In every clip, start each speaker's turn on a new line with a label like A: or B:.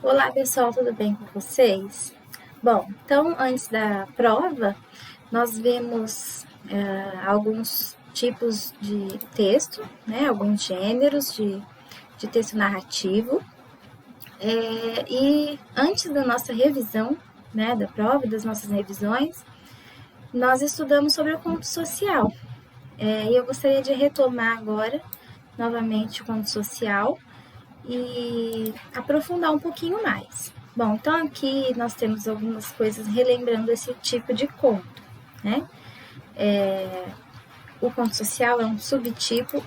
A: Olá pessoal, tudo bem com vocês? Bom, então antes da prova, nós vimos alguns tipos de texto, né, alguns gêneros de texto narrativo. E antes da nossa revisão, né, da prova, das nossas revisões, nós estudamos sobre o conto social. E eu gostaria de retomar agora, novamente, o conto social e aprofundar um pouquinho mais. Bom, então aqui nós temos algumas coisas relembrando esse tipo de conto, né? O conto social é um subtipo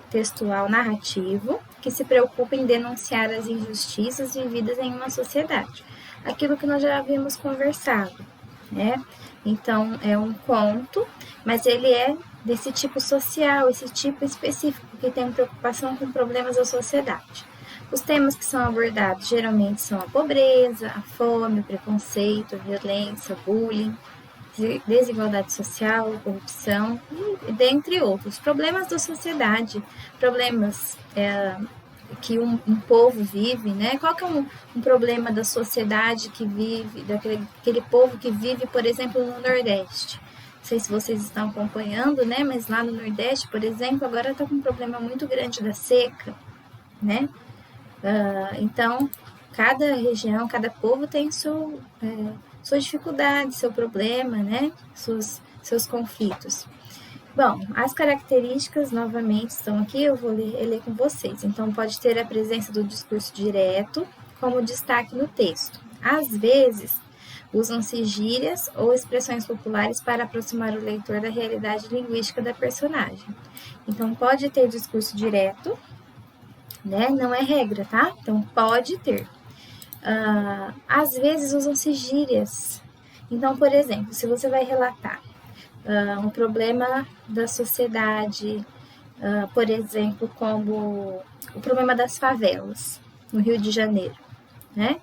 A: textual narrativo que se preocupa em denunciar as injustiças vividas em uma sociedade. Aquilo que nós já havíamos conversado, né? Então, é um conto, mas ele é desse tipo social, esse tipo específico que tem preocupação com problemas da sociedade. Os temas que são abordados geralmente são a pobreza, a fome, o preconceito, a violência, o bullying, desigualdade social, corrupção, e dentre outros. Problemas da sociedade, problemas que um povo vive, né? Qual que é um problema da sociedade que vive, daquele povo que vive, por exemplo, no Nordeste? Não sei se vocês estão acompanhando, né? Mas lá no Nordeste, por exemplo, agora está com um problema muito grande da seca, né? Então, cada região, cada povo tem sua dificuldade, seu problema, né? Seus conflitos. Bom, as características novamente estão aqui, eu vou ler com vocês. Então, pode ter a presença do discurso direto como destaque no texto. Às vezes, usam-se gírias ou expressões populares para aproximar o leitor da realidade linguística da personagem. Então, pode ter discurso direto, né? Não é regra, tá? Então, pode ter. Às vezes, usam-se gírias. Então, por exemplo, se você vai relatar um problema da sociedade, por exemplo, como o problema das favelas no Rio de Janeiro, né?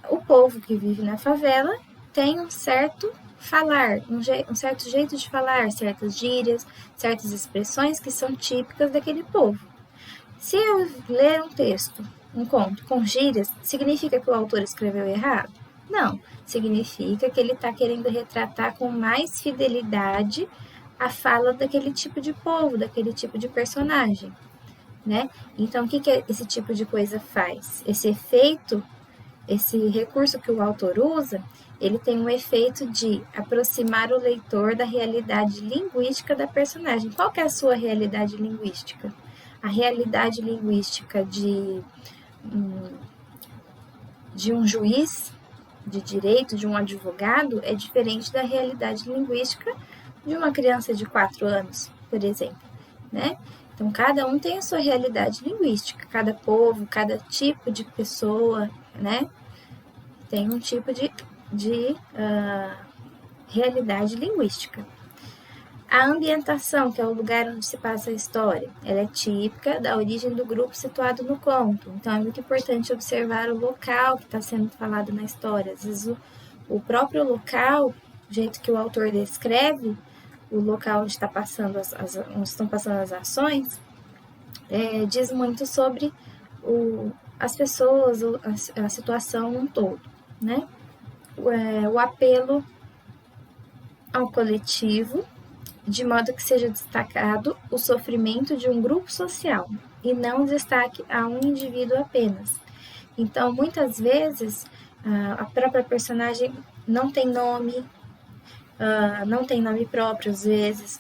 A: O povo que vive na favela tem um certo falar, um certo jeito de falar, certas gírias, certas expressões que são típicas daquele povo. Se eu ler um texto, um conto com gírias, significa que o autor escreveu errado? Não, significa que ele está querendo retratar com mais fidelidade a fala daquele tipo de povo, daquele tipo de personagem, né? Então, o que esse tipo de coisa faz? Esse efeito, esse recurso que o autor usa, ele tem um efeito de aproximar o leitor da realidade linguística da personagem. Qual que é a sua realidade linguística? A realidade linguística de um juiz de direito, de um advogado, é diferente da realidade linguística de uma criança de 4 anos, por exemplo, né? Então, cada um tem a sua realidade linguística, cada povo, cada tipo de pessoa, né? Tem um tipo de realidade linguística. A ambientação, que é o lugar onde se passa a história, ela é típica da origem do grupo situado no conto. Então, é muito importante observar o local que está sendo falado na história. Às vezes, o próprio local, o jeito que o autor descreve, o local onde, onde estão passando as ações, diz muito sobre as pessoas, a situação um todo, né? O apelo ao coletivo, de modo que seja destacado o sofrimento de um grupo social e não destaque a um indivíduo apenas. Então, muitas vezes, a própria personagem não tem nome, não tem nome próprio, às vezes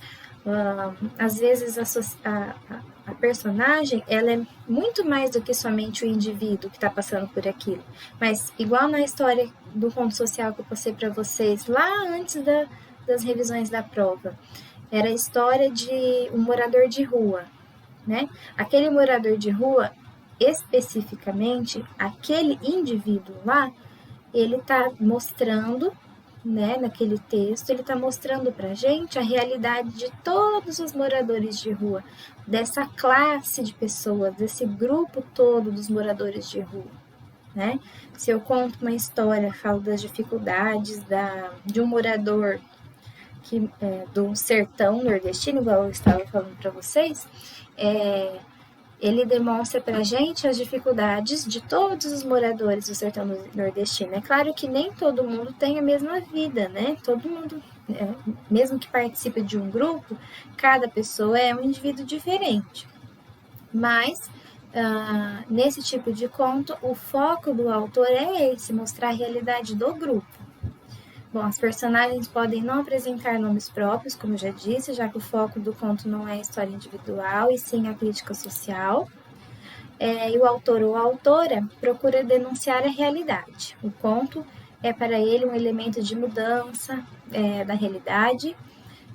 A: a personagem ela é muito mais do que somente o indivíduo que está passando por aquilo. Mas, igual na história do conto social que eu passei para vocês, lá antes das revisões da prova, era a história de um morador de rua, né? Aquele morador de rua, especificamente, aquele indivíduo lá, ele está mostrando, né, naquele texto, ele está mostrando para a gente a realidade de todos os moradores de rua, dessa classe de pessoas, desse grupo todo dos moradores de rua, né? Se eu conto uma história, falo das dificuldades de um morador do sertão nordestino, igual eu estava falando para vocês, ele demonstra para a gente as dificuldades de todos os moradores do sertão nordestino. É claro que nem todo mundo tem a mesma vida, né? Todo mundo, mesmo que participe de um grupo, cada pessoa é um indivíduo diferente. Mas, nesse tipo de conto, o foco do autor é esse, mostrar a realidade do grupo. Bom, as personagens podem não apresentar nomes próprios, como eu já disse, já que o foco do conto não é a história individual, e sim a crítica social. E o autor ou a autora procura denunciar a realidade. O conto é para ele um elemento de mudança da realidade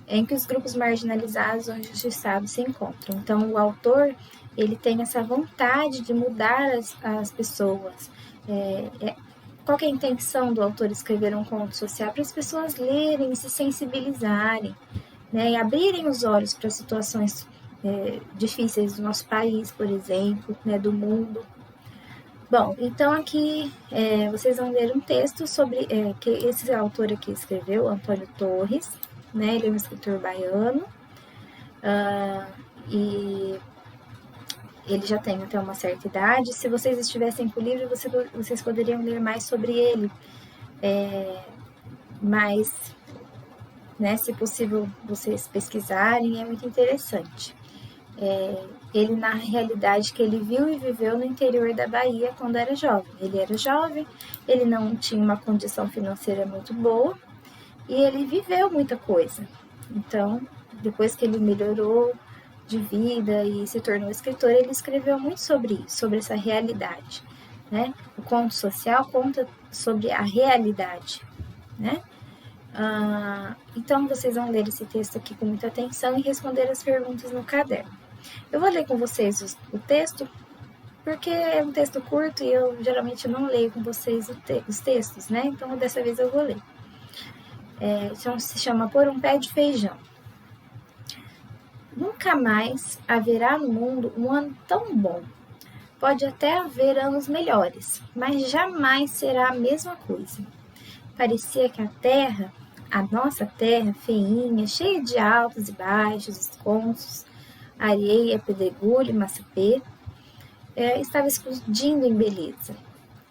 A: em que os grupos marginalizados ou injustiçados se encontram. Então, o autor ele tem essa vontade de mudar as pessoas. Qual que é a intenção do autor escrever um conto social? Para as pessoas lerem e se sensibilizarem, né, e abrirem os olhos para situações difíceis do nosso país, por exemplo, né, do mundo. Bom, então aqui vocês vão ler um texto sobre que esse autor aqui escreveu, Antônio Torres, né, ele é um escritor baiano, e ele já tem até uma certa idade. Se vocês estivessem com o livro, vocês poderiam ler mais sobre ele, mas, né, se possível, vocês pesquisarem, é muito interessante. Ele narra a realidade que ele viu e viveu no interior da Bahia quando era jovem. Ele era jovem, ele não tinha uma condição financeira muito boa e ele viveu muita coisa. Então, depois que ele melhorou de vida e se tornou escritor, ele escreveu muito sobre isso, sobre essa realidade, né? O conto social conta sobre a realidade, né? Então, vocês vão ler esse texto aqui com muita atenção e responder as perguntas no caderno. Eu vou ler com vocês o texto, porque é um texto curto e eu geralmente não leio com vocês os textos, né? Então, dessa vez eu vou ler. Então, se chama Por um Pé de Feijão. Nunca mais haverá no mundo um ano tão bom. Pode até haver anos melhores, mas jamais será a mesma coisa. Parecia que a nossa terra, feinha, cheia de altos e baixos, esconsos, areia, pedregulho e massapê, estava explodindo em beleza.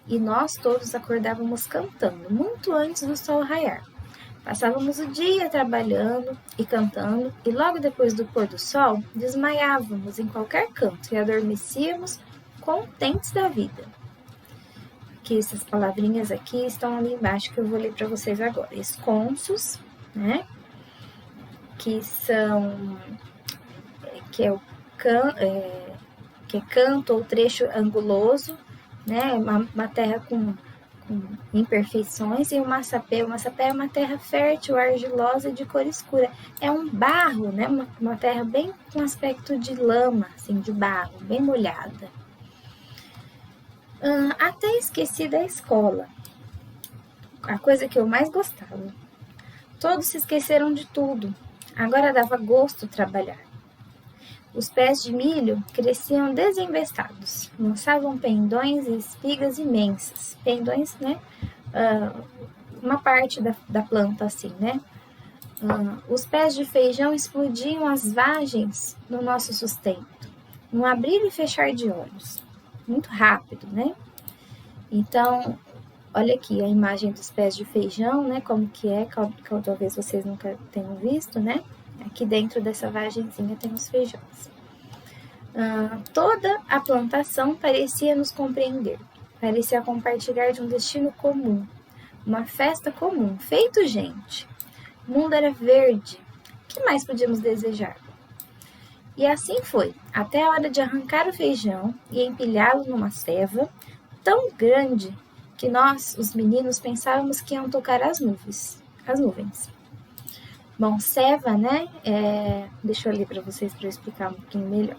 A: E nós todos acordávamos cantando, muito antes do sol raiar. Passávamos o dia trabalhando e cantando, e logo depois do pôr do sol, desmaiávamos em qualquer canto e adormecíamos contentes da vida. Que essas palavrinhas aqui estão ali embaixo que eu vou ler para vocês agora. Esconsos, né? Que é canto ou trecho anguloso, né? Uma terra com imperfeições, e o massapé é uma terra fértil, argilosa e de cor escura. É um barro, né? Uma terra bem com aspecto de lama, assim, de barro, bem molhada. Até esqueci da escola, a coisa que eu mais gostava. Todos se esqueceram de tudo. Agora dava gosto trabalhar. Os pés de milho cresciam desinvestados, lançavam pendões e espigas imensas. Pendões, né? Uma parte da planta, assim, né? Os pés de feijão explodiam as vagens no nosso sustento, num abrir e fechar de olhos. Muito rápido, né? Então, olha aqui a imagem dos pés de feijão, né? Como que é, talvez vocês nunca tenham visto, né? Aqui dentro dessa vagenzinha tem os feijões. Toda a plantação parecia nos compreender, parecia compartilhar de um destino comum, uma festa comum, feito gente. O mundo era verde, o que mais podíamos desejar? E assim foi, até a hora de arrancar o feijão e empilhá-lo numa ceva tão grande que nós, os meninos, pensávamos que iam tocar as nuvens. Bom, ceva, né? Deixa eu ler para vocês para eu explicar um pouquinho melhor.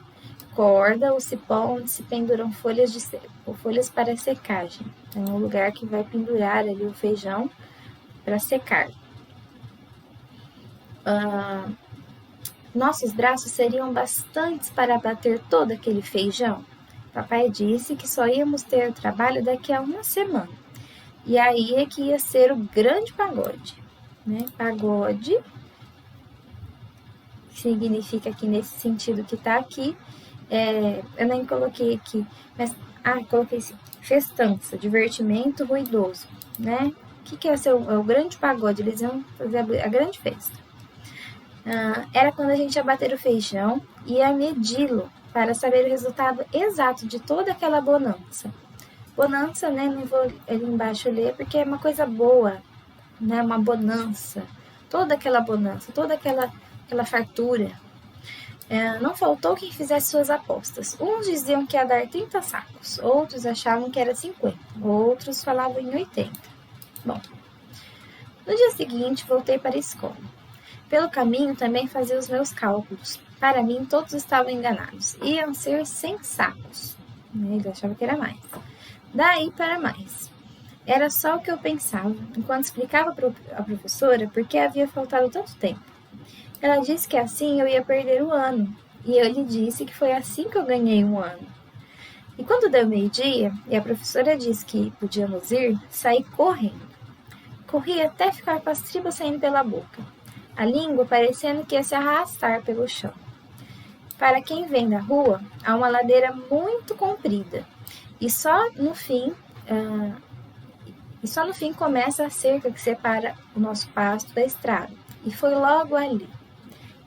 A: Corda ou cipó onde se penduram folhas para secagem. É um lugar que vai pendurar ali o feijão para secar. Nossos braços seriam bastantes para bater todo aquele feijão. Papai disse que só íamos ter trabalho daqui a uma semana. E aí é que ia ser o grande pagode, né? Pagode significa aqui nesse sentido que está aqui, Eu nem coloquei aqui, mas coloquei assim, festança, divertimento ruidoso, né? O que é o grande pagode? Eles iam fazer a grande festa. Era quando a gente ia bater o feijão e ia medi-lo para saber o resultado exato de toda aquela bonança. Bonança, né? Não vou ali embaixo ler porque é uma coisa boa, né? Uma bonança. Toda aquela bonança, toda aquela fartura. Não faltou quem fizesse suas apostas. Uns diziam que ia dar 30 sacos, outros achavam que era 50, outros falavam em 80. Bom, no dia seguinte voltei para a escola. Pelo caminho também fazia os meus cálculos. Para mim, todos estavam enganados. Iam ser 100 sacos. Ele achava que era mais. Daí para mais. Era só o que eu pensava, enquanto explicava à professora por que havia faltado tanto tempo. Ela disse que assim eu ia perder o ano, e eu lhe disse que foi assim que eu ganhei um ano. E quando deu meio-dia, e a professora disse que podíamos ir, saí correndo. Corri até ficar com as tribos saindo pela boca, a língua parecendo que ia se arrastar pelo chão. Para quem vem da rua, há uma ladeira muito comprida, e só no fim começa a cerca que separa o nosso pasto da estrada. E foi logo ali,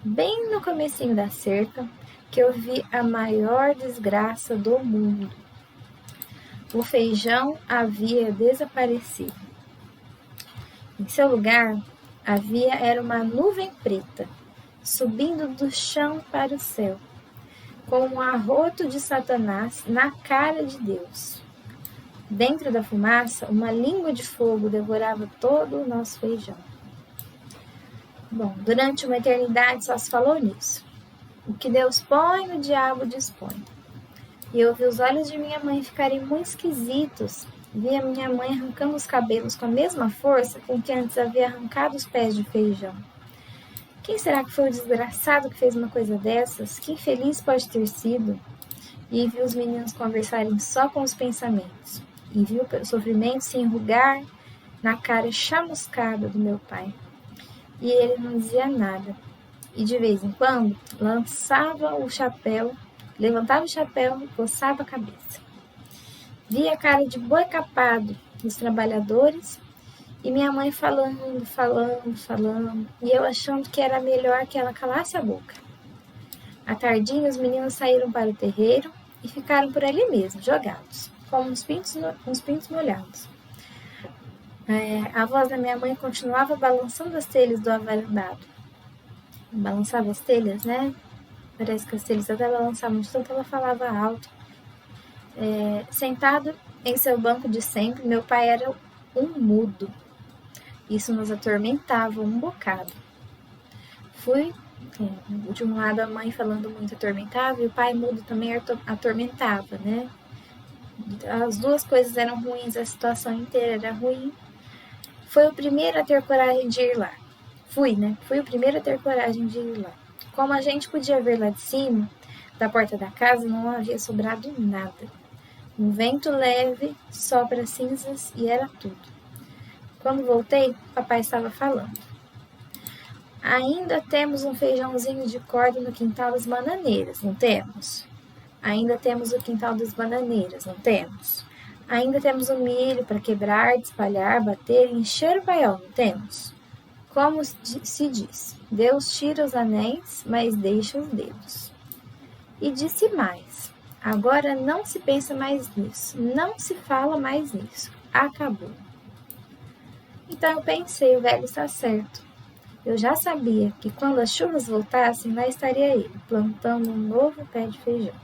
A: bem no comecinho da cerca, que eu vi a maior desgraça do mundo. O feijão havia desaparecido. Em seu lugar, era uma nuvem preta, subindo do chão para o céu, com um arroto de Satanás na cara de Deus. Dentro da fumaça, uma língua de fogo devorava todo o nosso feijão. Bom, durante uma eternidade só se falou nisso. O que Deus põe, o diabo dispõe. E eu vi os olhos de minha mãe ficarem muito esquisitos. Vi a minha mãe arrancando os cabelos com a mesma força com que antes havia arrancado os pés de feijão. Quem será que foi o desgraçado que fez uma coisa dessas? Que infeliz pode ter sido? E vi os meninos conversarem só com os pensamentos. E vi o sofrimento se enrugar na cara chamuscada do meu pai. E ele não dizia nada. E de vez em quando levantava o chapéu e coçava a cabeça. Via a cara de boi capado dos trabalhadores e minha mãe falando, e eu achando que era melhor que ela calasse a boca. À tardinha, os meninos saíram para o terreiro e ficaram por ali mesmo, jogados, como uns pintos molhados. A voz da minha mãe continuava balançando as telhas do avarandado. Balançava as telhas, né? Parece que as telhas até balançavam de tanto ela falava alto. Sentado em seu banco de sempre, meu pai era um mudo. Isso nos atormentava um bocado. De um lado a mãe falando muito atormentava e o pai mudo também atormentava, né? As duas coisas eram ruins, a situação inteira era ruim. Fui o primeiro a ter coragem de ir lá. Fui o primeiro a ter coragem de ir lá. Como a gente podia ver lá de cima, da porta da casa, não havia sobrado nada. Um vento leve sopra cinzas e era tudo. Quando voltei, papai estava falando. Ainda temos um feijãozinho de corda no quintal das bananeiras, não temos? Ainda temos o quintal das bananeiras, não temos? Ainda temos o milho para quebrar, espalhar, bater e encher o paiol, não temos? Como se diz, Deus tira os anéis, mas deixa os dedos. E disse mais, agora não se pensa mais nisso, não se fala mais nisso, acabou. Então eu pensei, o velho está certo. Eu já sabia que quando as chuvas voltassem, lá estaria ele, plantando um novo pé de feijão.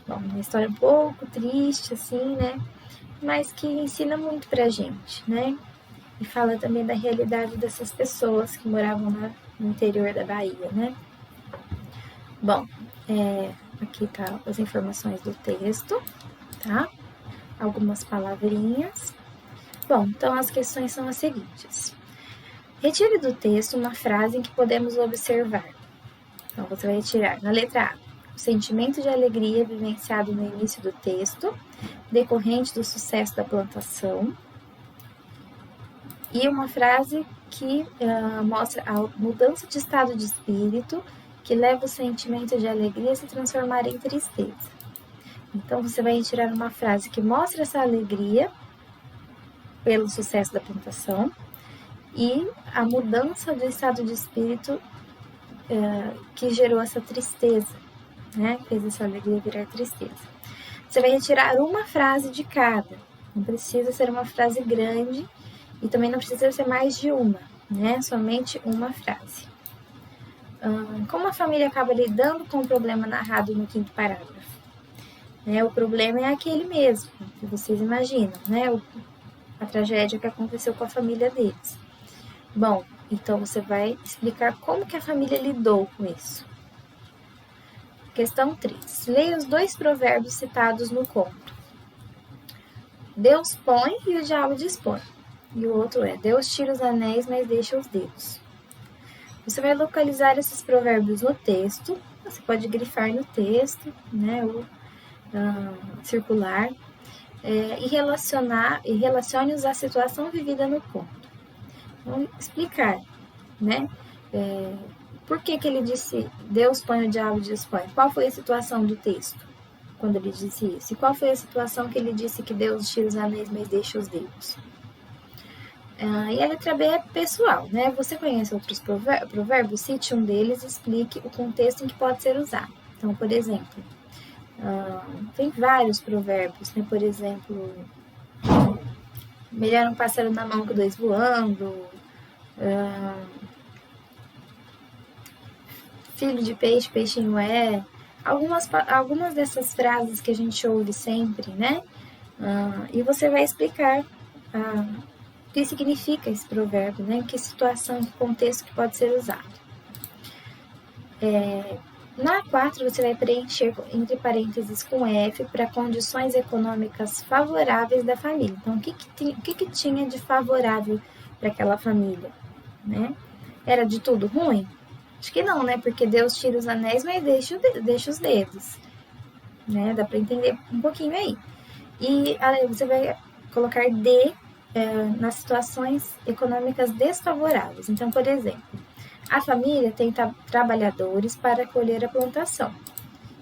A: Bom, uma história um pouco triste, assim, né? Mas que ensina muito pra gente, né? E fala também da realidade dessas pessoas que moravam no interior da Bahia, né? Bom, aqui tá as informações do texto, tá? Algumas palavrinhas. Bom, então as questões são as seguintes. Retire do texto uma frase em que podemos observar. Então, você vai retirar na letra A, o sentimento de alegria vivenciado no início do texto, decorrente do sucesso da plantação, e uma frase que mostra a mudança de estado de espírito que leva o sentimento de alegria a se transformar em tristeza. Então, você vai retirar uma frase que mostra essa alegria pelo sucesso da plantação e a mudança do estado de espírito que gerou essa tristeza, né? Fez essa alegria virar tristeza. Você vai retirar uma frase de cada. Não precisa ser uma frase grande e também não precisa ser mais de uma, né? Somente uma frase. Como a família acaba lidando com o problema narrado no 5º parágrafo? O problema é aquele mesmo, que vocês imaginam, né? A tragédia que aconteceu com a família deles. Bom, então você vai explicar como que a família lidou com isso. Questão 3. Leia os 2 provérbios citados no conto. Deus põe e o diabo dispõe. E o outro é: Deus tira os anéis, mas deixa os dedos. Você vai localizar esses provérbios no texto. Você pode grifar no texto, né? Ou circular. E relacione-os à situação vivida no conto. Vamos explicar, né? Por que ele disse Deus põe, o diabo dispõe? Qual foi a situação do texto quando ele disse isso? E qual foi a situação que ele disse que Deus tira os anéis, mas deixa os dedos? E a letra B é pessoal, né? Você conhece outros provérbios? Cite um deles e explique o contexto em que pode ser usado. Então, por exemplo, tem vários provérbios, né? Por exemplo, melhor um pássaro na mão que 2 voando, filho de peixe, peixinho é. Algumas dessas frases que a gente ouve sempre, né? E você vai explicar o que significa esse provérbio, né? Em que situação, em que contexto que pode ser usado. Na 4, você vai preencher entre parênteses com F para condições econômicas favoráveis da família. Então, o que tinha de favorável para aquela família, né? Era de tudo ruim? Acho que não, né? Porque Deus tira os anéis, mas deixa os dedos, né? Dá para entender um pouquinho aí. E você vai colocar D nas situações econômicas desfavoráveis. Então, por exemplo, a família tem trabalhadores para colher a plantação.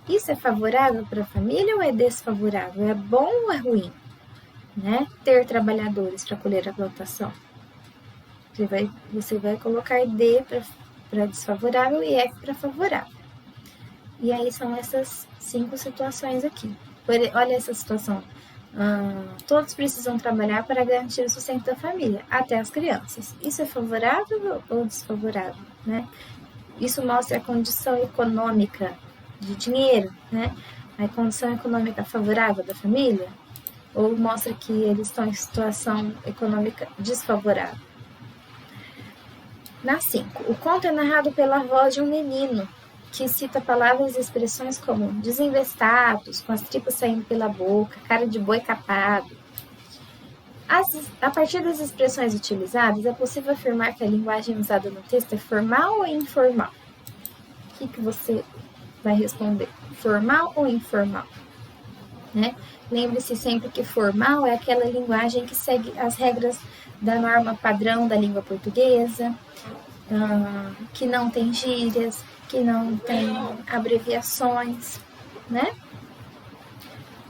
A: Isso é favorável para a família ou é desfavorável? É bom ou é ruim, né? Ter trabalhadores para colher a plantação. Você vai colocar D para desfavorável e F para favorável. E aí são essas 5 situações aqui. Olha essa situação. Todos precisam trabalhar para garantir o sustento da família, até as crianças. Isso é favorável ou desfavorável, né? Isso mostra a condição econômica de dinheiro, né? A condição econômica favorável da família, ou mostra que eles estão em situação econômica desfavorável. Na 5, o conto é narrado pela voz de um menino, que cita palavras e expressões como desinvestados, com as tripas saindo pela boca, cara de boi capado. A partir das expressões utilizadas, é possível afirmar que a linguagem usada no texto é formal ou informal? O que você vai responder? Formal ou informal? Né? Lembre-se sempre que formal é aquela linguagem que segue as regras da norma padrão da língua portuguesa, que não tem gírias, que não tem abreviações, né?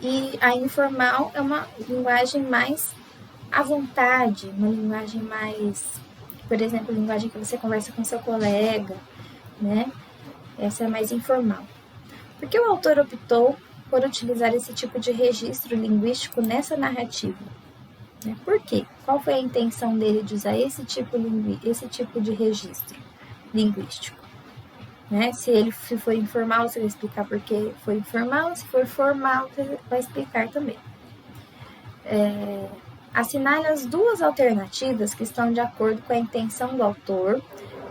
A: E a informal é uma linguagem mais à vontade, uma linguagem mais, por exemplo, linguagem que você conversa com seu colega, né? Essa é mais informal. Por que o autor optou por utilizar esse tipo de registro linguístico nessa narrativa? Por quê? Qual foi a intenção dele de usar esse tipo de registro linguístico? Né? Se for informal, você vai explicar por que foi informal. Se for formal, você vai explicar também. Assinale as 2 alternativas que estão de acordo com a intenção do autor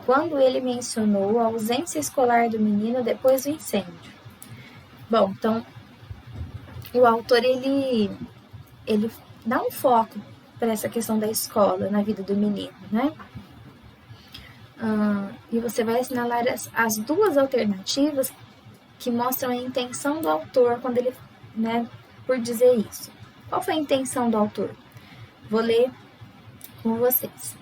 A: quando ele mencionou a ausência escolar do menino depois do incêndio. Bom, então, o autor, ele dá um foco para essa questão da escola na vida do menino, né? E você vai assinalar as 2 alternativas que mostram a intenção do autor quando ele, né, por dizer isso. Qual foi a intenção do autor? Vou ler com vocês.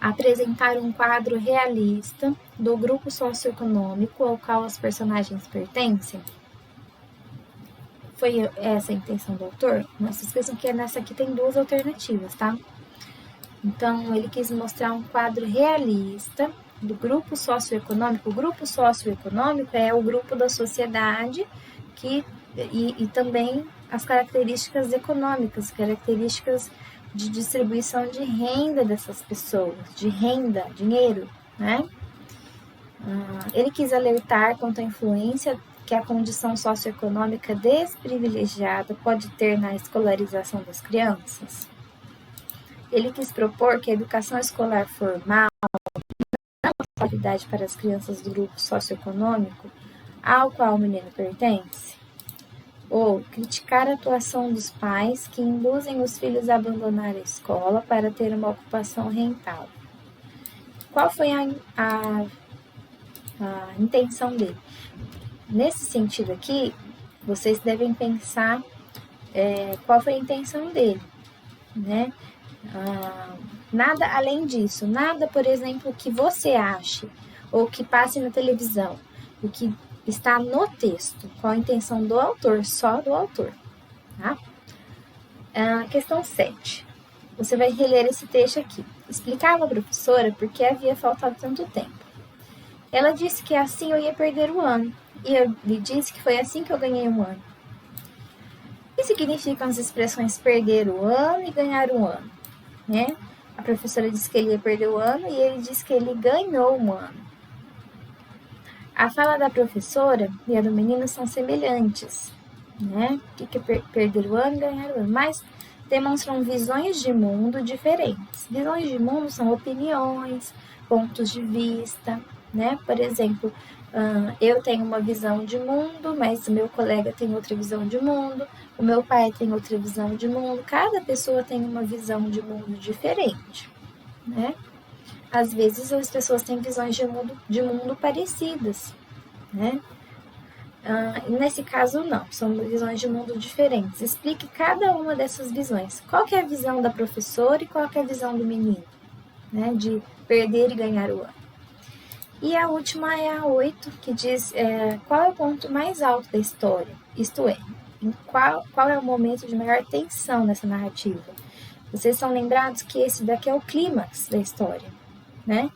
A: apresentar um quadro realista do grupo socioeconômico ao qual os personagens pertencem. Foi essa a intenção do autor? Não se esqueçam que nessa aqui tem duas alternativas, tá? Então, ele quis mostrar um quadro realista do grupo socioeconômico. O grupo socioeconômico é o grupo da sociedade e também as características econômicas, características de distribuição de renda dessas pessoas, de renda, dinheiro, né? Ele quis alertar quanto à influência que a condição socioeconômica desprivilegiada pode ter na escolarização das crianças. Ele quis propor que a educação escolar formal não é uma qualidade para as crianças do grupo socioeconômico ao qual o menino pertence. Ou criticar a atuação dos pais que induzem os filhos a abandonar a escola para ter uma ocupação rentável. Qual foi a intenção dele? Nesse sentido aqui, vocês devem pensar qual foi a intenção dele, né? Nada além disso, nada, por exemplo, que você ache ou que passe na televisão, o que está no texto, qual a intenção do autor, só do autor, tá? Questão 7. Você vai reler esse trecho aqui. Explicava a professora por que havia faltado tanto tempo. Ela disse que assim eu ia perder o ano, e eu lhe disse que foi assim que eu ganhei um ano. O que significam as expressões perder o ano e ganhar um ano? Né? A professora disse que ele ia perder o ano e ele disse que ele ganhou um ano. A fala da professora e a do menino são semelhantes, né? O que é perder o ano e ganhar o ano? Mas demonstram visões de mundo diferentes. Visões de mundo são opiniões, pontos de vista, né? Por exemplo, eu tenho uma visão de mundo, mas o meu colega tem outra visão de mundo, o meu pai tem outra visão de mundo. Cada pessoa tem uma visão de mundo diferente, né? Às vezes as pessoas têm visões de mundo parecidas, né? Nesse caso não, são visões de mundo diferentes. Explique cada uma dessas visões. Qual que é a visão da professora e qual que é a visão do menino, né? De perder e ganhar o ano. E a última é a 8, que diz qual é o ponto mais alto da história, isto é, qual é o momento de maior tensão nessa narrativa. Vocês são lembrados que esse daqui é o clímax da história, né?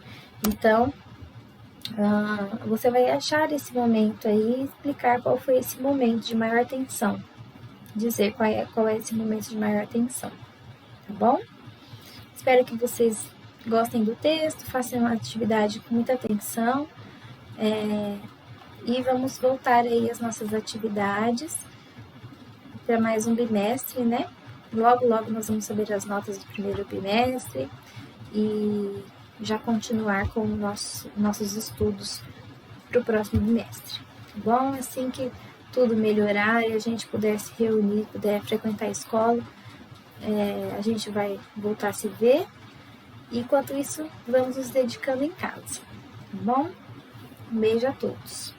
A: Então, você vai achar esse momento aí e explicar qual foi esse momento de maior tensão. Dizer qual é esse momento de maior tensão, tá bom? Espero que vocês gostem do texto, façam a atividade com muita atenção e vamos voltar aí às nossas atividades para mais um bimestre, né? Logo nós vamos saber as notas do primeiro bimestre e já continuar com nossos estudos para o próximo bimestre, tá bom? Assim que tudo melhorar e a gente puder se reunir, puder frequentar a escola, a gente vai voltar a se ver. Enquanto isso, vamos nos dedicando em casa, tá bom? Um beijo a todos.